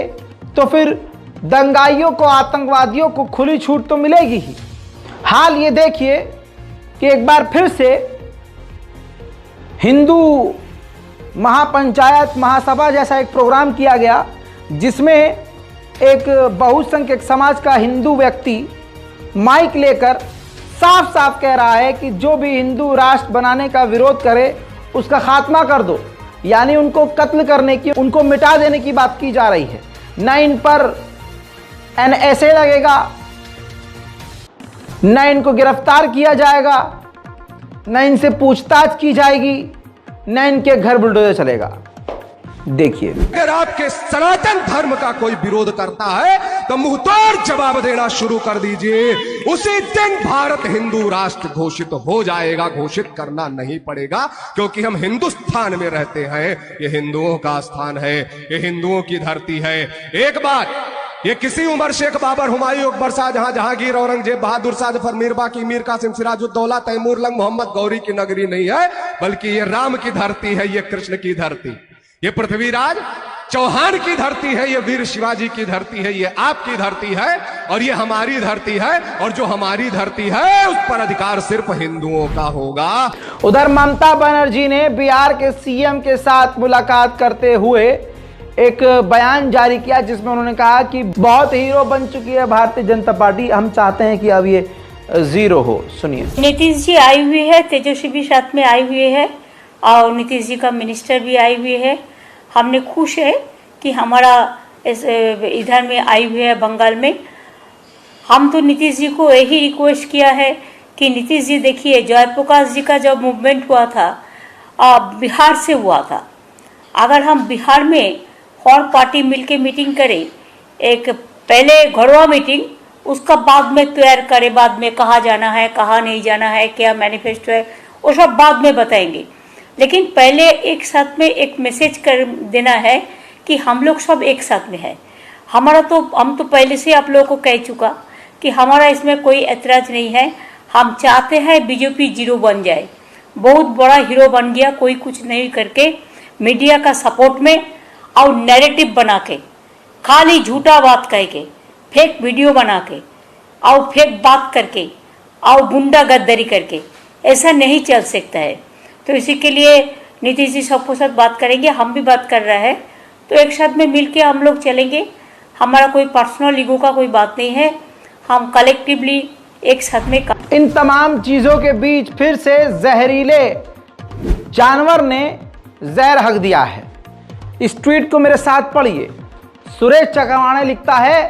तो फिर दंगाइयों को, आतंकवादियों को खुली छूट तो मिलेगी ही। हाल ये देखिए कि एक बार फिर से हिंदू महापंचायत महासभा जैसा एक प्रोग्राम किया गया, जिसमें एक बहुसंख्यक समाज का हिंदू व्यक्ति माइक लेकर साफ साफ कह रहा है कि जो भी हिंदू राष्ट्र बनाने का विरोध करे उसका खात्मा कर दो। यानी उनको कत्ल करने की, उनको मिटा देने की बात की जा रही है। न इन पर NSA लगेगा, न इनको गिरफ्तार किया जाएगा, न इनसे पूछताछ की जाएगी, न इनके घर बुलडोजर चलेगा। देखिए, अगर आपके सनातन धर्म का कोई विरोध करता है तो मुंहतोड़ जवाब देना शुरू कर दीजिए। उसी दिन भारत हिंदू राष्ट्र घोषित हो जाएगा। घोषित करना नहीं पड़ेगा, क्योंकि हम हिंदुस्तान में रहते हैं। ये हिंदुओं का स्थान है, ये हिंदुओं की धरती है। एक बात, ये किसी उमर, शेख, बाबर, हुमायूं, अकबर, शाहजहां, जहांगीर, औरंगजेब, बहादुर शाह, जफर, मीर बाकी, मीर कासिम, सिराजुद्दौला, तैमूर लंग, मोहम्मद गौरी की नगरी नहीं है, बल्कि ये राम की धरती है, ये कृष्ण की धरती, ये पृथ्वीराज चौहान की धरती है, ये वीर शिवाजी की धरती है, ये आपकी धरती है और ये हमारी धरती है। और जो हमारी धरती है उस पर अधिकार सिर्फ हिंदुओं का होगा। उधर ममता बनर्जी ने बिहार के CM के साथ मुलाकात करते हुए एक बयान जारी किया, जिसमें उन्होंने कहा कि बहुत हीरो बन चुकी है भारतीय जनता पार्टी, हम चाहते हैं कि अब ये जीरो हो। सुनिए। नीतीश जी आई हुई है, तेजस्वी भी साथ में आई हुई है और नीतीश जी का मिनिस्टर भी आई हुई है। हमने खुश है कि हमारा इधर में आई हुई है बंगाल में। हम तो नीतीश जी को यही रिक्वेस्ट किया है कि नीतीश जी देखिए, जयप्रकाश जी का जब मूवमेंट हुआ था बिहार से हुआ था। अगर हम बिहार में हर पार्टी मिलके मीटिंग करें, एक पहले घरवा मीटिंग, उसका बाद में तैयार करें, बाद में कहाँ जाना है, कहाँ नहीं जाना है, क्या मैनिफेस्टो है, वो सब बाद में बताएंगे। लेकिन पहले एक साथ में एक मैसेज कर देना है कि हम लोग सब एक साथ में है। हमारा तो, हम तो पहले से आप लोगों को कह चुका कि हमारा इसमें कोई ऐतराज नहीं है। हम चाहते हैं बीजेपी जीरो बन जाए, बहुत बड़ा हीरो बन गया, कोई कुछ नहीं करके मीडिया का सपोर्ट में और नैरेटिव बना के, खाली झूठा बात कह के, फेक वीडियो बना के और फेक बात करके और गुंडा गद्दारी करके, ऐसा नहीं चल सकता है। तो इसी के लिए नीतीश जी सबको साथ बात करेंगे, हम भी बात कर रहे हैं, तो एक साथ में मिलके हम लोग चलेंगे। हमारा कोई पर्सनल ईगो का कोई बात नहीं है, हम कलेक्टिवली एक साथ में। इन तमाम चीजों के बीच फिर से जहरीले जानवर ने जहर हक दिया है। इस ट्वीट को मेरे साथ पढ़िए। सुरेश चकवाणे लिखता है,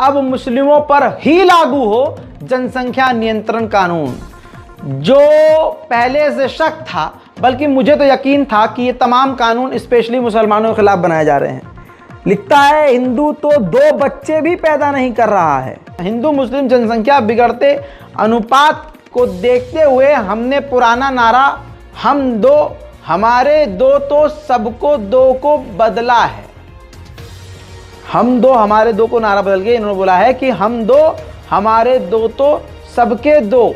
अब मुस्लिमों पर ही लागू हो जनसंख्या नियंत्रण कानून, जो पहले से शक था, बल्कि मुझे तो यकीन था कि ये तमाम कानून स्पेशली मुसलमानों के खिलाफ बनाए जा रहे हैं। लिखता है हिंदू तो 2 बच्चे भी पैदा नहीं कर रहा है। हिंदू मुस्लिम जनसंख्या बिगड़ते अनुपात को देखते हुए हमने पुराना नारा हम 2 हमारे 2 तो सबको 2 को बदला है। हम 2 हमारे 2 को नारा बदल के इन्होंने बोला है कि हम 2 हमारे 2 तो सबके 2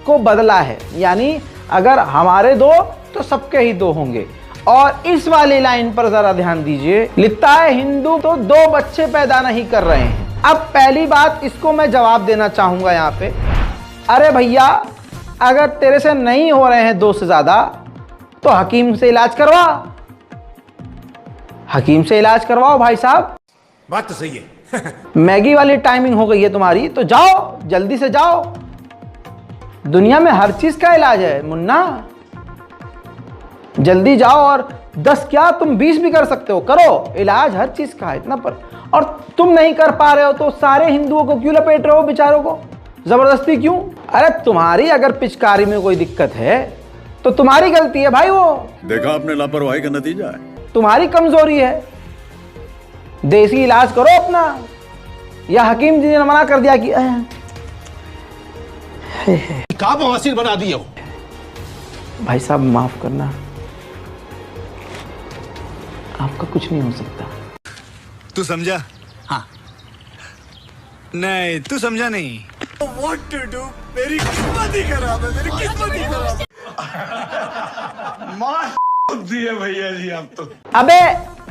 को बदला है, यानी अगर हमारे 2 तो सबके ही 2 होंगे। और इस वाली लाइन पर जरा ध्यान दीजिए, लिखता है हिंदू तो 2 बच्चे पैदा नहीं कर रहे हैं। अब पहली बात इसको मैं जवाब देना चाहूंगा यहां पे, अरे भैया अगर तेरे से नहीं हो रहे हैं 2 से ज्यादा तो हकीम से इलाज करवा, हकीम से इलाज करवाओ भाई साहब। बात तो सही है। मैगी वाली टाइमिंग हो गई है तुम्हारी, तो जाओ जल्दी से जाओ। दुनिया में हर चीज का इलाज है मुन्ना, जल्दी जाओ। और 10 क्या तुम 20 भी कर सकते हो, करो, इलाज हर चीज का है इतना पर। और तुम नहीं कर पा रहे हो तो सारे हिंदुओं को क्यों लपेट रहे हो, बेचारों को जबरदस्ती क्यों? अरे तुम्हारी अगर पिचकारी में कोई दिक्कत है तो तुम्हारी गलती है भाई, वो देखा आपने लापरवाही का नतीजा है, तुम्हारी कमजोरी है। देसी इलाज करो अपना, या हकीम जी ने मना कर दिया कि का बवासीर बना दिया हो। भाई साहब माफ करना, आपका कुछ नहीं हो सकता। तू समझा? हाँ। नहीं तू समझा नहीं। What to do? मेरी किस्मत ही खराब है, मेरी किस्मत ही खराब है। मार दिए भैया जी आप तो। अबे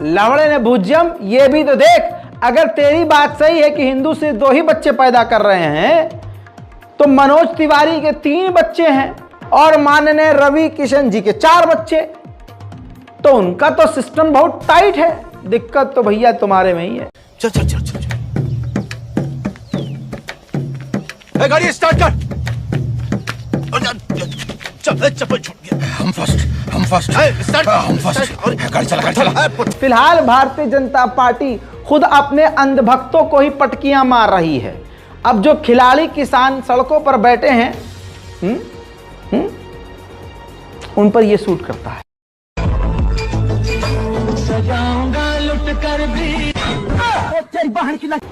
लवड़े ने भुजम, ये भी तो देख, अगर तेरी बात सही है कि हिंदू सिर्फ 2 ही बच्चे पैदा कर रहे हैं, तो मनोज तिवारी के 3 बच्चे हैं और माननीय रवि किशन जी के 4 बच्चे, तो उनका तो सिस्टम बहुत टाइट है। दिक्कत तो भैया तुम्हारे में ही है। चल चल चल चल गाड़ी स्टार्ट कर। चल चप्पल छूट गया। हम फर्स्ट स्टार्ट, हम फर्स्ट। गाड़ी चला। फिलहाल भारतीय जनता पार्टी खुद अपने अंधभक्तों को ही पटकियां मार रही है। अब जो खिलाड़ी किसान सड़कों पर बैठे हैं, उन पर यह सूट करता है।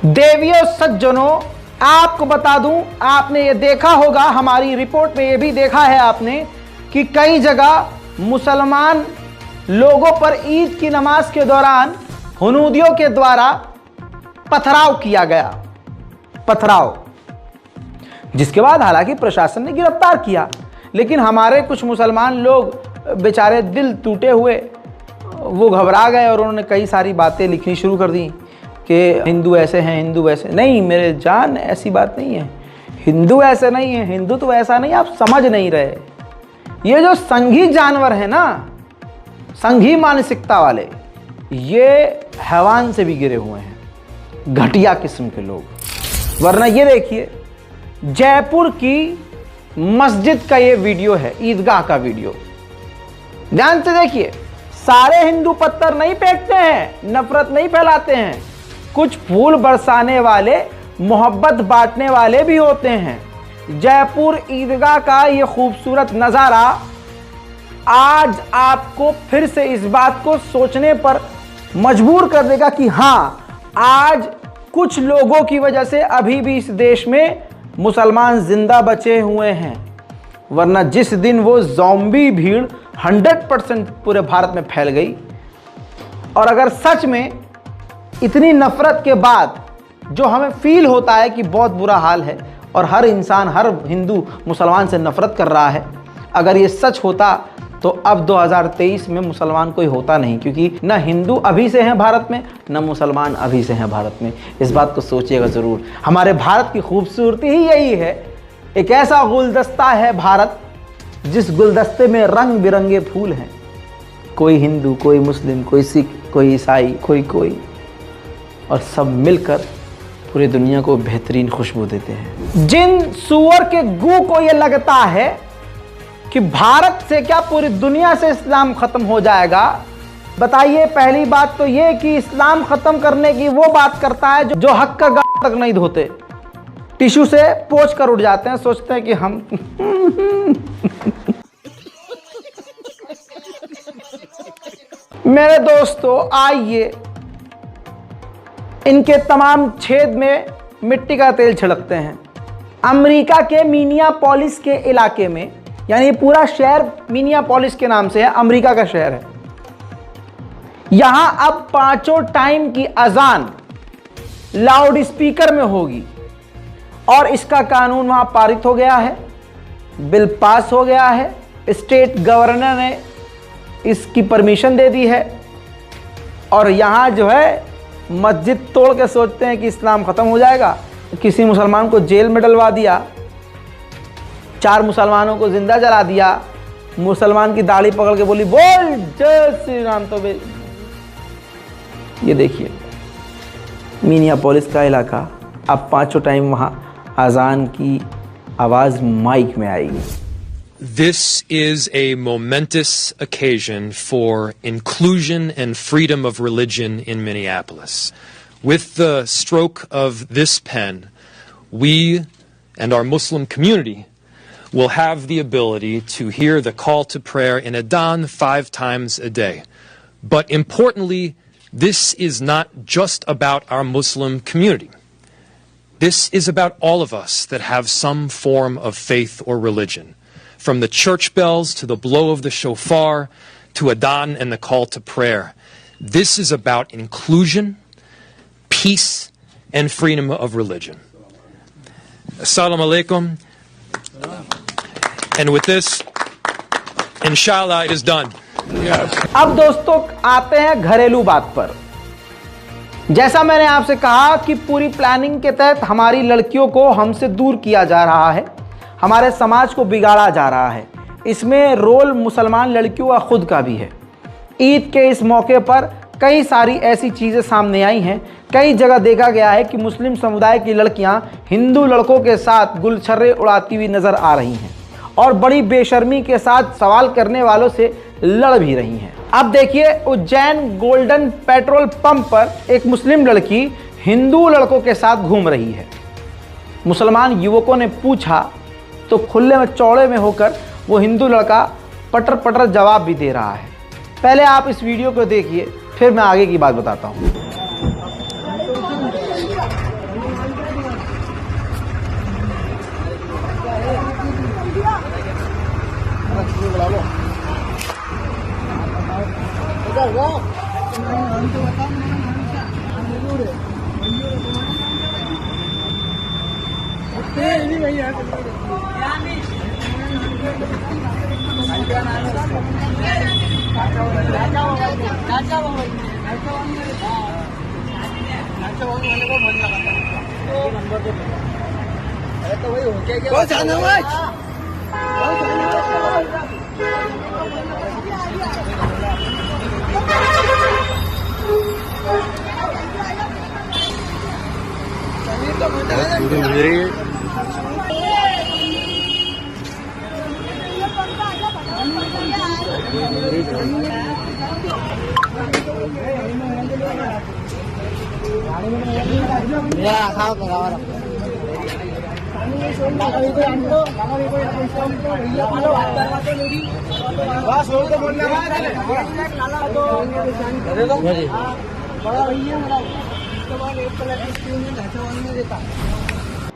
देवियों सज्जनों, आपको बता दूं, आपने ये देखा होगा, हमारी रिपोर्ट में ये भी देखा है आपने कि कई जगह मुसलमान लोगों पर ईद की नमाज के दौरान हुनूदियों के द्वारा पथराव किया गया, पथराव, जिसके बाद हालांकि प्रशासन ने गिरफ्तार किया। लेकिन हमारे कुछ मुसलमान लोग बेचारे दिल टूटे हुए वो घबरा गए और उन्होंने कई सारी बातें लिखनी शुरू कर दी कि हिंदू ऐसे हैं, हिंदू वैसे। नहीं मेरे जान, ऐसी बात नहीं है। हिंदू ऐसे नहीं है, हिंदू तो ऐसा नहीं, आप समझ नहीं रहे। ये जो संघी जानवर है ना, संघी मानसिकता वाले, ये हैवान से भी गिरे हुए हैं, घटिया किस्म के लोग। वरना ये देखिए, जयपुर की मस्जिद का ये वीडियो है, ईदगाह का वीडियो, ध्यान से देखिए। सारे हिंदू पत्थर नहीं फेंकते हैं, नफरत नहीं फैलाते हैं, कुछ फूल बरसाने वाले, मोहब्बत बांटने वाले भी होते हैं। जयपुर ईदगाह का ये खूबसूरत नज़ारा आज आपको फिर से इस बात को सोचने पर मजबूर कर देगा कि हाँ, आज कुछ लोगों की वजह से अभी भी इस देश में मुसलमान जिंदा बचे हुए हैं। वरना जिस दिन वो ज़ॉम्बी भीड़ 100% पूरे भारत में फैल गई, और अगर सच में इतनी नफरत के बाद जो हमें फील होता है कि बहुत बुरा हाल है और हर इंसान, हर हिंदू मुसलमान से नफरत कर रहा है, अगर ये सच होता तो अब 2023 में मुसलमान कोई होता नहीं, क्योंकि ना हिंदू अभी से हैं भारत में, ना मुसलमान अभी से हैं भारत में। इस बात को सोचिएगा ज़रूर। हमारे भारत की खूबसूरती ही यही है, एक ऐसा गुलदस्ता है भारत जिस गुलदस्ते में रंग बिरंगे फूल हैं। कोई हिंदू, कोई मुस्लिम, कोई सिख, कोई ईसाई, कोई, और सब मिलकर पूरी दुनिया को बेहतरीन खुशबू देते हैं। जिन सूअर के गू को ये लगता है कि भारत से क्या पूरी दुनिया से इस्लाम खत्म हो जाएगा, बताइए। पहली बात तो ये कि इस्लाम खत्म करने की वो बात करता है जो हक का गाल तक नहीं धोते, टिश्यू से पोंछ कर उठ जाते हैं, सोचते हैं कि हम मेरे दोस्तों आइए इनके तमाम छेद में मिट्टी का तेल छिड़कते हैं। अमेरिका के मिनियापोलिस के इलाके में, यानी पूरा शहर मिनियापोलिस के नाम से है, अमेरिका का शहर है। यहां अब 5 टाइम की अजान लाउड स्पीकर में होगी और इसका कानून वहां पारित हो गया है, बिल पास हो गया है, स्टेट गवर्नर ने इसकी परमिशन दे दी है। और यहां जो है मस्जिद तोड़ के सोचते हैं कि इस्लाम खत्म हो जाएगा। किसी मुसलमान को जेल में डलवा दिया, 4 मुसलमानों को जिंदा जला दिया, मुसलमान की दाढ़ी पकड़ के बोली बोल जय श्री राम। तो ये देखिए मिनियापोलिस का इलाका, अब 5 टाइम वहां अजान की आवाज माइक में आएगी। This is a momentous occasion for inclusion and freedom of religion in Minneapolis. With the stroke of this pen, we and our Muslim community will have the ability to hear the call to prayer in Adhan 5 times a day. But importantly, this is not just about our Muslim community. This is about all of us that have some form of faith or religion. From the church bells to the blow of the shofar to Adhan and the call to prayer. This is about inclusion, peace, and freedom of religion. Assalamu alaikum. And with this, inshallah, it is done. अब दोस्तों आते हैं घरेलू बात पर। जैसा मैंने आपसे कहा कि पूरी प्लानिंग के तहत हमारी लड़कियों को हमसे दूर किया जा रहा है, हमारे समाज को बिगाड़ा जा रहा है। इसमें रोल मुसलमान लड़कियों का खुद का भी है। ईद के इस मौके पर कई सारी ऐसी चीज़ें सामने आई हैं। कई जगह देखा गया है कि मुस्लिम समुदाय की लड़कियां हिंदू लड़कों के साथ गुलछर्रे उड़ाती हुई नज़र आ रही हैं और बड़ी बेशर्मी के साथ सवाल करने वालों से लड़ भी रही हैं। अब देखिए उज्जैन गोल्डन पेट्रोल पंप पर एक मुस्लिम लड़की हिंदू लड़कों के साथ घूम रही है। मुसलमान युवकों ने पूछा तो खुले में चौड़े में होकर वो हिंदू लड़का पटर पटर जवाब भी दे रहा है। पहले आप इस वीडियो को देखिए, फिर मैं आगे की बात बताता हूँ।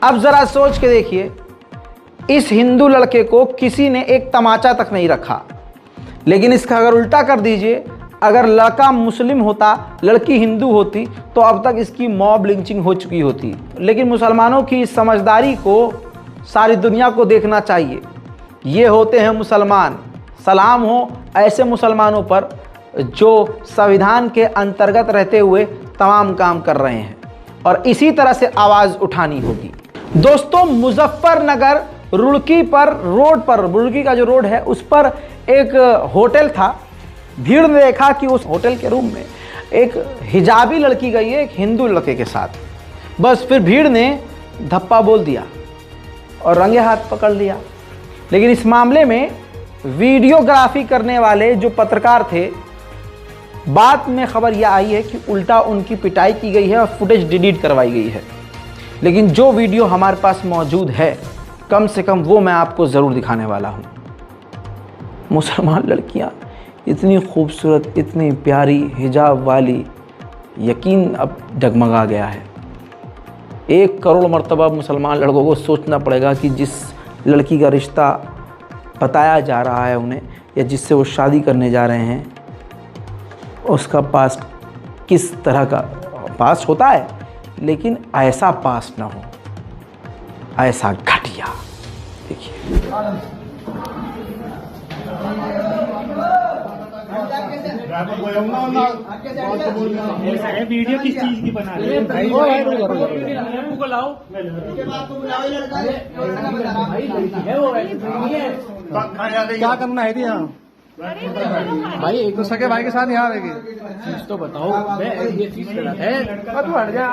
अब जरा सोच के देखिए, इस हिंदू लड़के को किसी ने एक तमाचा तक नहीं रखा, लेकिन इसका अगर उल्टा कर दीजिए, अगर लड़का मुस्लिम होता, लड़की हिंदू होती, तो अब तक इसकी मॉब लिंचिंग हो चुकी होती। लेकिन मुसलमानों की इस समझदारी को सारी दुनिया को देखना चाहिए। ये होते हैं मुसलमान। सलाम हो ऐसे मुसलमानों पर जो संविधान के अंतर्गत रहते हुए तमाम काम कर रहे हैं, और इसी तरह से आवाज़ उठानी होगी। दोस्तों मुजफ्फरनगर रुड़की पर रोड पर, रुड़की का जो रोड है उस पर एक होटल था। भीड़ ने देखा कि उस होटल के रूम में एक हिजाबी लड़की गई है एक हिंदू लड़के के साथ। बस फिर भीड़ ने धप्पा बोल दिया और रंगे हाथ पकड़ लिया। लेकिन इस मामले में वीडियोग्राफी करने वाले जो पत्रकार थे, बाद में खबर यह आई है कि उल्टा उनकी पिटाई की गई है और फुटेज डिलीट करवाई गई है। लेकिन जो वीडियो हमारे पास मौजूद है, कम से कम वो मैं आपको ज़रूर दिखाने वाला हूँ। मुसलमान लड़कियाँ इतनी खूबसूरत, इतनी प्यारी, हिजाब वाली, यकीन अब डगमगा गया है। 1 करोड़ मर्तबा मुसलमान लड़कों को सोचना पड़ेगा कि जिस लड़की का रिश्ता बताया जा रहा है उन्हें, या जिससे वो शादी करने जा रहे हैं, उसका पास्ट किस तरह का पास्ट होता है, लेकिन ऐसा पास्ट ना हो, ऐसा घटिया। देखिए वीडियो किस चीज की बना रहे हैं? क्या करना है यहाँ भाई? एक तो सके भाई के साथ यहाँ आएगी, चीज तो बताओ। ये चीज है तू हट जा।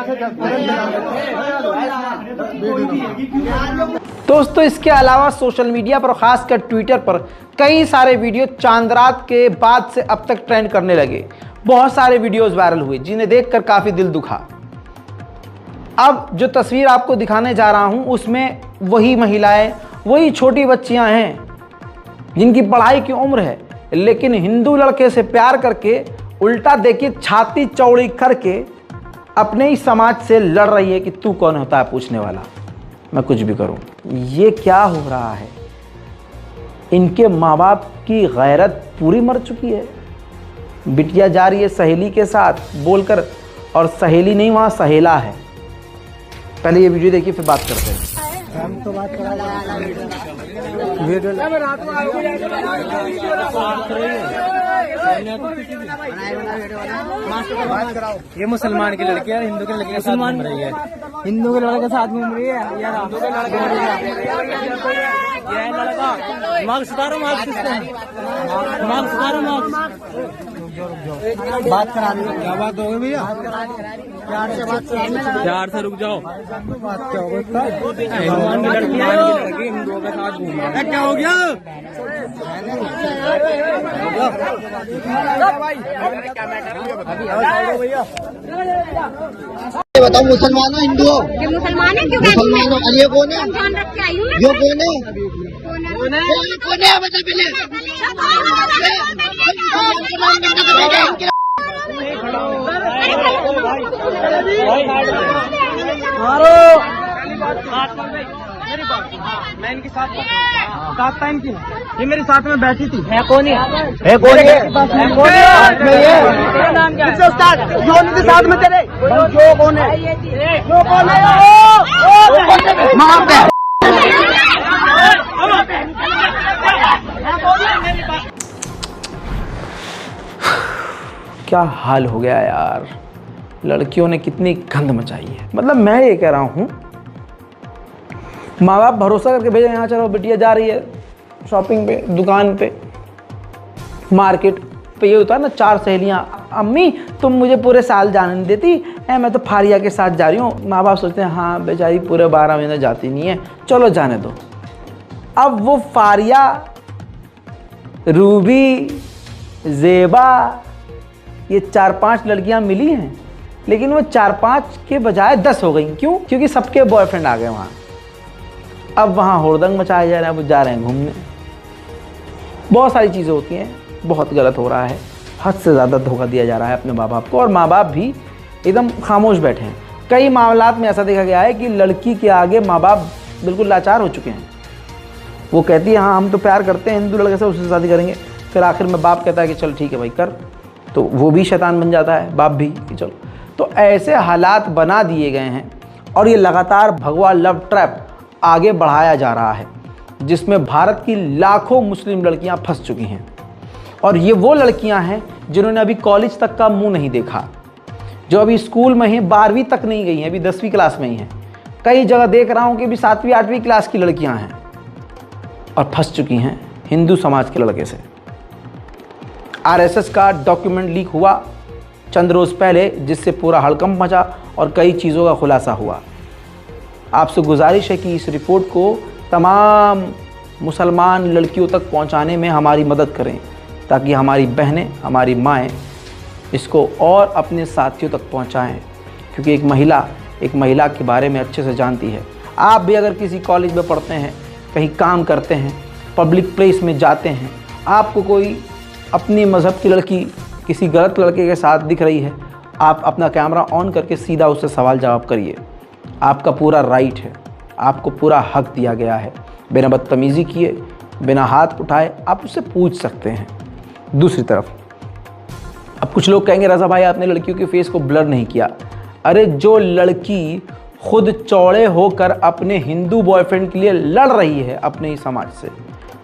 दोस्तों, इसके अलावा सोशल मीडिया पर, खासकर ट्विटर पर, कई सारे वीडियो चांद रात के बाद से अब तक ट्रेंड करने लगे। बहुत सारे वीडियोस वायरल हुए जिन्हें देखकर काफ़ी दिल दुखा। अब जो तस्वीर आपको दिखाने जा रहा हूं, उसमें वही महिलाएं, वही छोटी बच्चियां हैं जिनकी पढ़ाई की उम्र है, लेकिन हिंदू लड़के से प्यार करके उल्टा देखिए छाती चौड़ी करके अपने ही समाज से लड़ रही है कि तू कौन होता है पूछने वाला, मैं कुछ भी करूं। ये क्या हो रहा है? इनके माँ बाप की गैरत पूरी मर चुकी है। बिटिया जा रही है सहेली के साथ बोलकर, और सहेली नहीं, वहाँ सहेला है। पहले ये वीडियो देखिए, फिर बात करते हैं। हम तो बात करा ये मुसलमान की लड़की है, हिंदू की लड़की के साथ घूम रही है। हिंदू के लड़के के साथ घूम रही है यार। ये लड़का मार्क्स उतारो, मार्क्स उतारो, मार्क्स बात करा रही है। क्या बात हो गई भैया? प्यार से बात करो, प्यार से रुक जाओ। बात क्या हो गई? हिंदुओं की लड़की हिंदुओं के साथ घूम रहा है, क्या हो गया? बताओ, मुसलमान हो हिंदू हो? मुसलमान है। क्यों मुसलमान हो? ये कौन है? ये कौन है? कौन है? बता पहले। मैं इनके साथ टाइम की, ये मेरे साथ में बैठी थी। है कौन है? है कौन है? नाम क्या है? जो उनके साथ में तेरे जो कौन है? जो कौन है? क्या हाल हो गया यार, लड़कियों ने कितनी गंद मचाई है। मतलब मैं ये कह रहा हूँ, माँ बाप भरोसा करके भेजे, यहाँ चलो बिटिया जा रही है शॉपिंग पे, दुकान पे, मार्केट पे। ये होता है ना, 4 सहेलियाँ, अम्मी तुम मुझे पूरे साल जाने नहीं देती, मैं तो फारिया के साथ जा रही हूँ। माँ बाप सोचते हैं हाँ बेचारी पूरे 12 महीने जाती नहीं है, चलो जाने दो। अब वो फारिया, रूबी, जेबा, ये 4-5 लड़कियां मिली हैं, लेकिन वो 4-5 के बजाय 10 हो गई। क्यों? क्योंकि सबके बॉयफ्रेंड आ गए वहाँ। अब वहाँ हुड़दंग मचाया जा रहा है, वो जा रहे हैं घूमने। बहुत सारी चीज़ें होती हैं, बहुत गलत हो रहा है, हद से ज़्यादा धोखा दिया जा रहा है अपने माँ बाप को, और माँ बाप भी एकदम खामोश बैठे हैं। कई मामलात में ऐसा देखा गया है कि लड़की के आगे माँ बाप बिल्कुल लाचार हो चुके हैं। वो कहती है हाँ हम तो प्यार करते हैं हिंदू लड़के से, उससे शादी करेंगे। फिर आखिर में बाप कहता है कि चल ठीक है भाई कर, तो वो भी शैतान बन जाता है, बाप भी कि चलो। तो ऐसे हालात बना दिए गए हैं, और ये लगातार भगवा लव ट्रैप आगे बढ़ाया जा रहा है, जिसमें भारत की लाखों मुस्लिम लड़कियां फंस चुकी हैं। और ये वो लड़कियां हैं जिन्होंने अभी कॉलेज तक का मुंह नहीं देखा, जो अभी स्कूल में हैं, 12वीं तक नहीं गई हैं, अभी 10वीं क्लास में ही हैं। कई जगह देख रहा हूँ कि अभी 7वीं 8वीं क्लास की लड़कियाँ हैं और फंस चुकी हैं हिंदू समाज के लड़के से। आरएसएस का डॉक्यूमेंट लीक हुआ चंद रोज़ पहले, जिससे पूरा हड़कंप मचा और कई चीज़ों का खुलासा हुआ। आपसे गुजारिश है कि इस रिपोर्ट को तमाम मुसलमान लड़कियों तक पहुंचाने में हमारी मदद करें, ताकि हमारी बहनें, हमारी माएँ इसको और अपने साथियों तक पहुंचाएं। क्योंकि एक महिला, एक महिला के बारे में अच्छे से जानती है। आप भी अगर किसी कॉलेज में पढ़ते हैं, कहीं काम करते हैं, पब्लिक प्लेस में जाते हैं, आपको कोई अपनी मज़हब की लड़की किसी गलत लड़के के साथ दिख रही है, आप अपना कैमरा ऑन करके सीधा उससे सवाल जवाब करिए। आपका पूरा राइट है, आपको पूरा हक दिया गया है। बिना बदतमीज़ी किए, बिना हाथ उठाए आप उससे पूछ सकते हैं। दूसरी तरफ अब कुछ लोग कहेंगे रज़ा भाई आपने लड़कियों के फेस को ब्लर नहीं किया। अरे जो लड़की खुद चौड़े होकर अपने हिंदू बॉयफ्रेंड के लिए लड़ रही है अपने ही समाज से,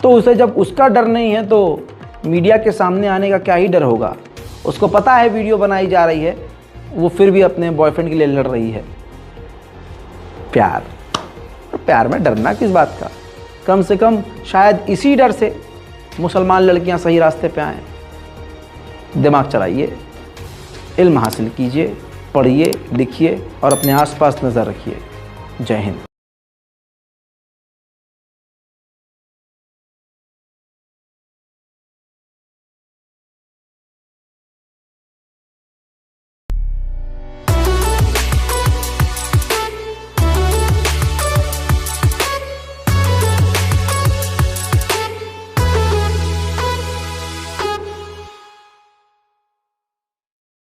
तो उसे जब उसका डर नहीं है तो मीडिया के सामने आने का क्या ही डर होगा। उसको पता है वीडियो बनाई जा रही है, वो फिर भी अपने बॉयफ्रेंड के लिए लड़ रही है। प्यार में डरना किस बात का। कम से कम शायद इसी डर से मुसलमान लड़कियां सही रास्ते पे आएँ। दिमाग चलाइए, इल्म हासिल कीजिए, पढ़िए, लिखिए और अपने आसपास नज़र रखिए। जय हिंद।